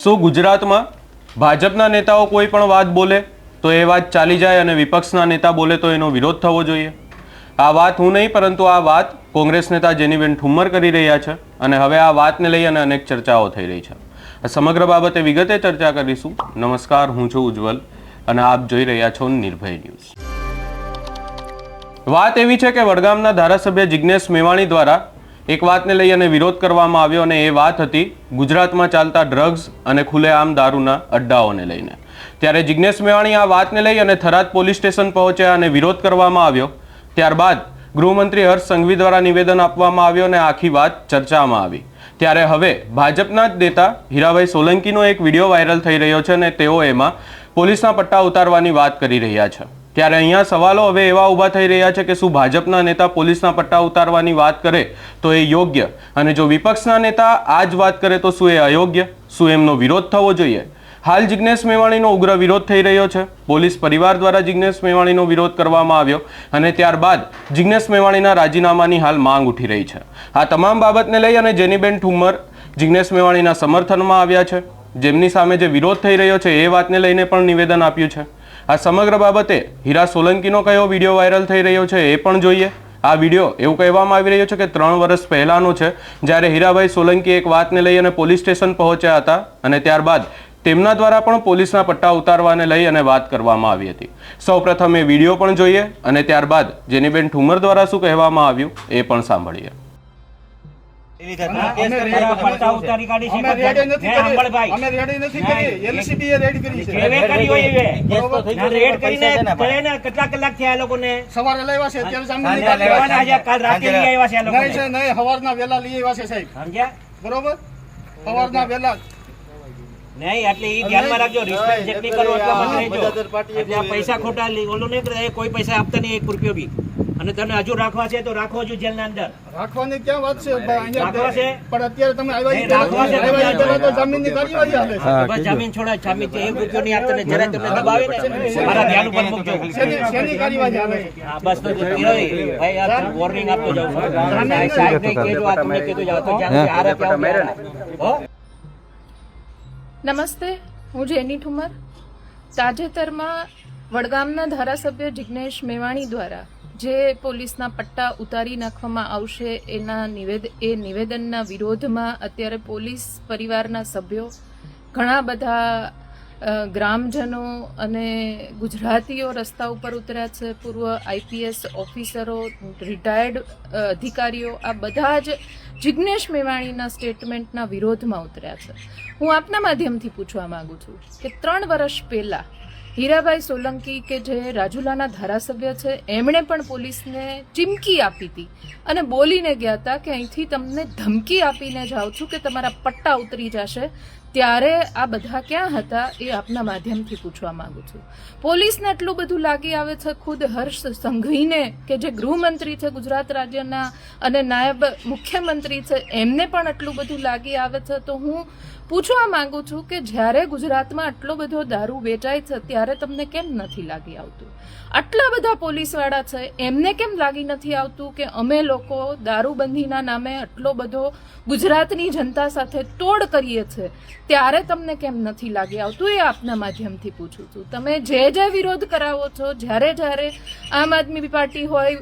શું ગુજરાતમાં ભાજપના નેતાઓ કોઈ પણ વાત બોલે તો એ વાત ચાલી જાય અને વિપક્ષના નેતા બોલે તો એનો વિરોધ થવો જોઈએ? આ વાત હું નહીં પરંતુ આ વાત કોંગ્રેસ નેતા જેનીબેન ઠુમ્મર કરી રહ્યા છે અને હવે આ વાતને લઈ અને અનેક ચર્ચાઓ થઈ રહી છે. આ સમગ્ર બાબતે વિગતે ચર્ચા કરીશું. નમસ્કાર, હું છું ઉજ્જવલ અને આપ જોઈ રહ્યા છો નિર્ભય ન્યૂઝ. વાત એવી છે કે વડગામના ધારાસભ્ય જિગ્નેશ મેવાણી દ્વારા એક વાતને લઈ અને વિરોધ કરવામાં આવ્યો અને એ વાત હતી ગુજરાતમાં ચાલતા ડ્રગ્સ અને ખુલ્લેઆમ દારૂના અડ્ડાઓને લઈને. ત્યારે જિગ્નેશ મેવાણી આ વાતને લઈ અને થરાદ પોલીસ સ્ટેશન પહોંચ્યા અને વિરોધ કરવામાં આવ્યો. ત્યારબાદ ગૃહમંત્રી હર્ષ સંઘવી દ્વારા નિવેદન આપવામાં આવ્યું અને આખી વાત ચર્ચામાં આવી. ત્યારે હવે ભાજપના જ નેતા હીરાભાઈ સોલંકીનો એક વિડીયો વાયરલ થઈ રહ્યો છે અને તેઓ એમાં પોલીસના પટ્ટા ઉતારવાની વાત કરી રહ્યા છે. ત્યારે અહીંયા સવાલો હવે એવા ઊભા થઈ રહ્યા છે કે શું ભાજપના નેતા પોલીસના પટ્ટા ઉતારવાની વાત કરે તો એ યોગ્ય, અને જો વિપક્ષના નેતા આ જ વાત કરે તો શું એ અયોગ્ય? શું એમનો વિરોધ થવો જોઈએ? હાલ જિગ્નેશ મેવાણીનો ઉગ્ર વિરોધ થઈ રહ્યો છે. પોલીસ પરિવાર દ્વારા જિગ્નેશ મેવાણીનો વિરોધ કરવામાં આવ્યો અને ત્યારબાદ જિગ્નેશ મેવાણીના રાજીનામાની હાલ માંગ ઉઠી રહી છે. આ તમામ બાબતને લઈ અને જેનીબેન ઠુમ્મર જિગ્નેશ મેવાણીના સમર્થનમાં આવ્યા છે. જેમની સામે જે વિરોધ થઈ રહ્યો છે એ વાતને લઈને પણ નિવેદન આપ્યું છે. આ સમગ્ર બાબતે હીરા સોલંકીનો કયો વિડીયો વાયરલ થઈ રહ્યો છે એ પણ જોઈએ. આ વિડીયો એવું કહેવામાં આવી રહ્યો છે કે 3 વર્ષ પહેલાનો છે, જ્યારે હીરાભાઈ સોલંકી એક વાતને લઈ અને પોલીસ સ્ટેશન પહોંચ્યા હતા અને ત્યારબાદ તેમના દ્વારા પણ પોલીસના પટ્ટા ઉતારવાને લઈ અને વાત કરવામાં આવી હતી. સૌપ્રથમ એ વિડીયો પણ જોઈએ અને ત્યારબાદ જેનીબેન ઠુમ્મર દ્વારા શું કહેવામાં આવ્યું એ પણ સાંભળીએ. નહીં એટલે એ ધ્યાનમાં રાખજો, રિસ્પેક્ટ જેટલી કરો એટલા માટે રહેજો. પૈસા ખોટા ઓલું નહીં કરે, કોઈ પૈસા આપતા નહીં 1 રૂપિયો બી. અને તને હજુ રાખવા છે તો રાખવો જો જેલના અંદર રાખવાની ક્યાં વાત છે? રાખવા છે પણ અત્યારે તમે આવ્યા તો જામીનની કાર્યવાહી હાલે છે. બસ જામીન છોડાય, જામીન 1 રૂપિયો નહીં આપતા ને જરાય તમને દબાવે ને મારા ધ્યાન ઉપર મૂકજો. શેની કાર્યવાહી હાલે છે? હા બસ તો ભાઈ આ વોર્નિંગ આપતો જાઉં છું. સાહેબ ને કહેજો, આ તમને કહેતો જાવ તો જ્યાં આરે ત્યાં હો. નમસ્તે, હું જેની ઠુમ્મર. તાજેતરમાં વડગામના ધારાસભ્ય જિગ્નેશ મેવાણી દ્વારા જે પોલીસના પટ્ટા ઉતારી નાખવામાં આવશે એના નિવેદનના વિરોધમાં અત્યારે પોલીસ પરિવારના સભ્યો, ઘણા બધા ગ્રામજનો અને ગુજરાતીઓ રસ્તા ઉપર ઉતર્યા છે. પૂર્વ આઈપીએસ ઓફિસરો, રિટાયર્ડ અધિકારીઓ, આ બધા જ જિગ્નેશ મેવાણીના સ્ટેટમેન્ટના વિરોધમાં ઉતર્યા છે. હું આપના માધ્યમથી પૂછવા માંગુ છું કે 3 વર્ષ પહેલા હીરાભાઈ સોલંકી કે જે રાજુલાના ધારાસભ્ય છે, એમણે પણ પોલીસને ચીમકી આપી હતી અને બોલીને ગયા હતા કે અહીંથી તમને ધમકી આપીને જાઉં છું કે તમારા પટ્ટા ઉતરી જશે. ત્યારે આ બધા ક્યાં હતા એ આપના માધ્યમથી પૂછવા માંગુ છું. પોલીસને આટલું બધું લાગી આવે છે, ખુદ હર્ષ સંઘવીને કે જે ગૃહમંત્રી છે ગુજરાત રાજ્યના અને નાયબ મુખ્યમંત્રી છે, એમને પણ આટલું બધું લાગી આવે છે. તો હું પૂછવા માંગુ છું કે જ્યારે ગુજરાતમાં આટલો બધો દારૂ વેચાય છે ત્યારે તમને કેમ નથી લાગી આવતું? આટલા બધા પોલીસવાળા છે, એમને કેમ લાગી નથી આવતું કે અમે લોકો દારૂબંધીના નામે આટલો બધો ગુજરાતની જનતા સાથે તોડ કરીએ છીએ, ત્યારે તમને કેમ નથી લાગી આવતું? એ આપના માધ્યમથી પૂછું છું. તમે જે વિરોધ કરાવો છો, જ્યારે આમ આદમી પાર્ટી હોય,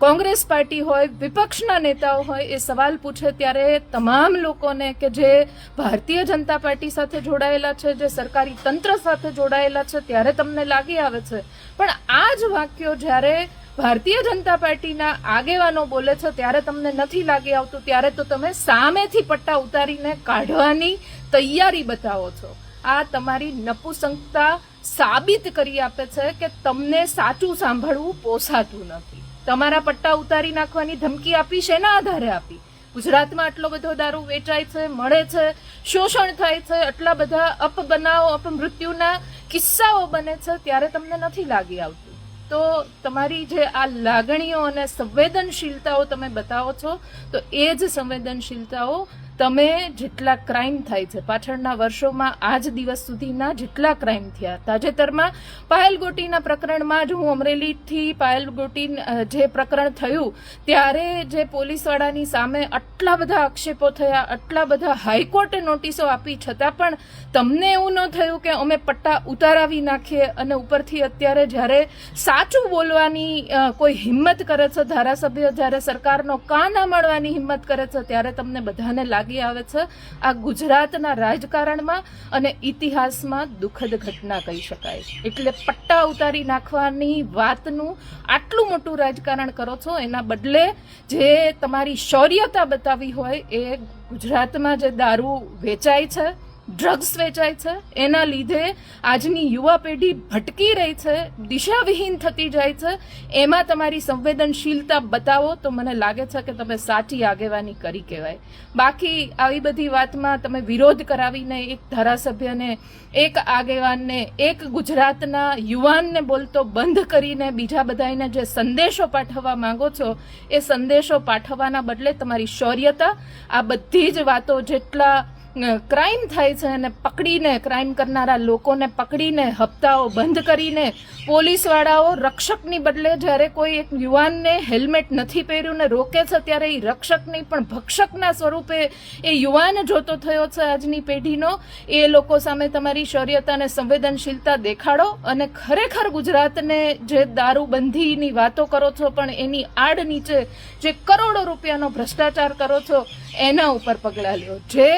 કોંગ્રેસ પાર્ટી હોય, વિપક્ષના નેતાઓ હોય એ સવાલ પૂછે ત્યારે તમામ લોકોને કે જે ભારતીય જનતા પાર્ટી સાથે જોડાયેલા છે, જે સરકારી તંત્ર સાથે જોડાયેલા છે, ત્યારે તમને લાગી આવે છે. પણ આ જ વાક્યો જ્યારે ભારતીય જનતા પાર્ટીના આગેવાનો બોલે છે ત્યારે તમને નથી લાગી આવતું. ત્યારે તો તમે સામેથી પટ્ટા ઉતારીને કાઢવાની તૈયારી બતાવો છો. આ તમારી નપુસંકતા સાબિત કરી આપે છે કે તમને સાચું સાંભળવું પોસાતું નથી. તમારા પટ્ટા ઉતારી નાખવાની ધમકી આપી શેના આધારે આપી? ગુજરાતમાં આટલો બધો દારૂ વેચાય છે, મળે છે, શોષણ થાય છે, આટલા બધા અપબનાવો, અપમૃત્યુના કિસ્સાઓ બને છે, ત્યારે તમને નથી લાગી આવતું. તો તમારી જે આ લાગણીઓ અને સંવેદનશીલતાઓ તમે બતાવો છો, તો એ જ સંવેદનશીલતાઓ તમે જેટલા ક્રાઇમ થાય છે પાછળના વર્ષોમાં આજ દિવસ સુધીના જેટલા ક્રાઇમ થયા, તાજેતરમાં પાયલગોટીના પ્રકરણમાં જ હું અમરેલીથી પાયલગોટી જે પ્રકરણ થયું ત્યારે જે પોલીસવાળાની સામે આટલા બધા આક્ષેપો થયા, આટલા બધા હાઈકોર્ટે નોટિસો આપી, છતાં પણ તમને એવું ન થયું કે અમે પટ્ટા ઉતારાવી નાખીએ. અને ઉપરથી અત્યારે જ્યારે સાચું બોલવાની કોઈ હિંમત કરે છે ધારાસભ્ય, જ્યારે સરકારનો કાન સાંભળવાની હિંમત કરે છે, ત્યારે તમને બધાને લાગી આવે છે આ ગુજરાતના રાજકારણમાં અને ઇતિહાસમાં દુઃખદ ઘટના કહી શકાય. એટલે પટ્ટા ઉતારી નાખવાની વાતનું આટલું મોટું રાજકારણ કરો છો, એના બદલે જે તમારી શૌર્યતા બતાવી હોય એ ગુજરાતમાં જે દારૂ વેચાય છે, ડ્રગ્સ વેચાય છે, એના લીધે આજની યુવા પેઢી ભટકી રહી છે, દિશાવિહીન થતી જાય છે, એમાં તમારી સંવેદનશીલતા બતાવો તો મને લાગે છે કે તમે સાચી આગેવાની કરી કહેવાય. બાકી આવી બધી વાતમાં તમે વિરોધ કરાવીને એક ધારાસભ્યને, એક આગેવાનને, એક ગુજરાતના યુવાનને બોલતો બંધ કરીને બીજા બધાને જે સંદેશો પાઠવવા માંગો છો એ સંદેશો પાઠવવાના બદલે તમારી શૌર્યતા, આ બધી જ વાતો જેટલા ક્રાઇમ થાય છે અને પકડીને ક્રાઇમ કરનારા લોકોને પકડીને હપ્તાઓ બંધ કરીને પોલીસવાળાઓ રક્ષકની બદલે જ્યારે કોઈ એક યુવાનને હેલ્મેટ નથી પહેર્યું ને રોકે છે ત્યારે એ રક્ષક નહીં પણ ભક્ષકના સ્વરૂપે એ યુવાન જોતો થયો છે આજની પેઢીનો. એ લોકો સામે તમારી શૌર્યતા અને સંવેદનશીલતા દેખાડો અને ખરેખર ગુજરાતને જે દારૂબંધીની વાતો કરો છો પણ એની આડ નીચે જે કરોડો રૂપિયાનો ભ્રષ્ટાચાર કરો છો એના ઉપર પગલાં લ્યો. જે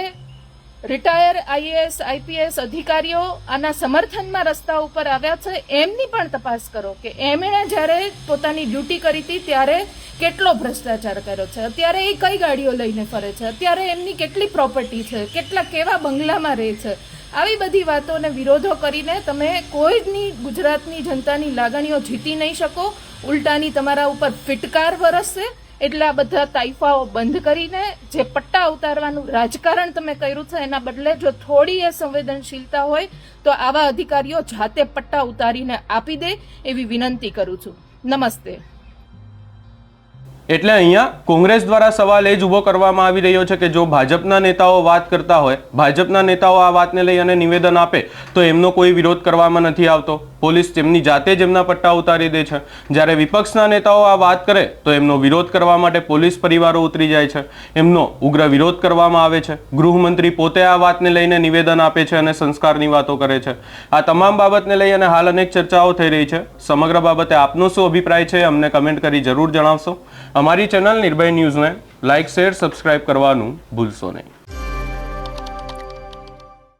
રિટાયર આઈએએસ આઈપીએસ અધિકારીઓ આના સમર્થનમાં રસ્તા ઉપર આવ્યા છે એમની પણ તપાસ કરો કે એમણે જ્યારે પોતાની ડ્યુટી કરી હતી ત્યારે કેટલો ભ્રષ્ટાચાર કર્યો છે, અત્યારે એ કઈ ગાડીઓ લઈને ફરે છે, અત્યારે એમની કેટલી પ્રોપર્ટી છે, કેવા બંગલામાં રહે છે. આવી બધી વાતોને વિરોધો કરીને તમે કોઈની ગુજરાતની જનતાની લાગણીઓ જીતી નહીં શકો, ઉલટાની તમારા ઉપર ફિટકાર વરસશે. એટલે આ બધા તાઇફાઓ બંધ કરીને જે પટ્ટા ઉતારવાનું રાજકારણ તમે કર્યું છે એના બદલે જો થોડી એ સંવેદનશીલતા હોય તો આવા અધિકારીઓ જાતે પટ્ટા ઉતારીને આપી દે એવી વિનંતી કરું છું. નમસ્તે. એટલે અહીંયા કોંગ્રેસ દ્વારા સવાલ એ જ ઊભો કરવામાં આવી રહ્યો છે કે જો ભાજપના નેતાઓ વાત કરતા હોય, ભાજપના નેતાઓ આ વાતને લઈ અને નિવેદન આપે તો એમનો કોઈ વિરોધ કરવામાં નથી આવતો. પોલીસ તેમની જાતે જ એમના પટ્ટા ઉતારી દે છે. જ્યારે વિપક્ષના નેતાઓ આ વાત કરે તો એમનો વિરોધ કરવા માટે પોલીસ પરિવારો ઉતરી જાય છે, એમનો ઉગ્ર વિરોધ કરવામાં આવે છે. ગૃહમંત્રી પોતે આ વાતને લઈને નિવેદન આપે છે અને સંસ્કારની વાતો કરે છે. આ તમામ બાબતને લઈ અને હાલ અનેક ચર્ચાઓ થઈ રહી છે. સમગ્ર બાબતે આપનો શું અભિપ્રાય છે અમને કમેન્ટ કરી જરૂર જણાવશો. અમારી ચેનલ નિર્ભય ન્યૂઝને લાઇક, શેર, સબસ્ક્રાઇબ કરવાનું ભૂલશો નહીં.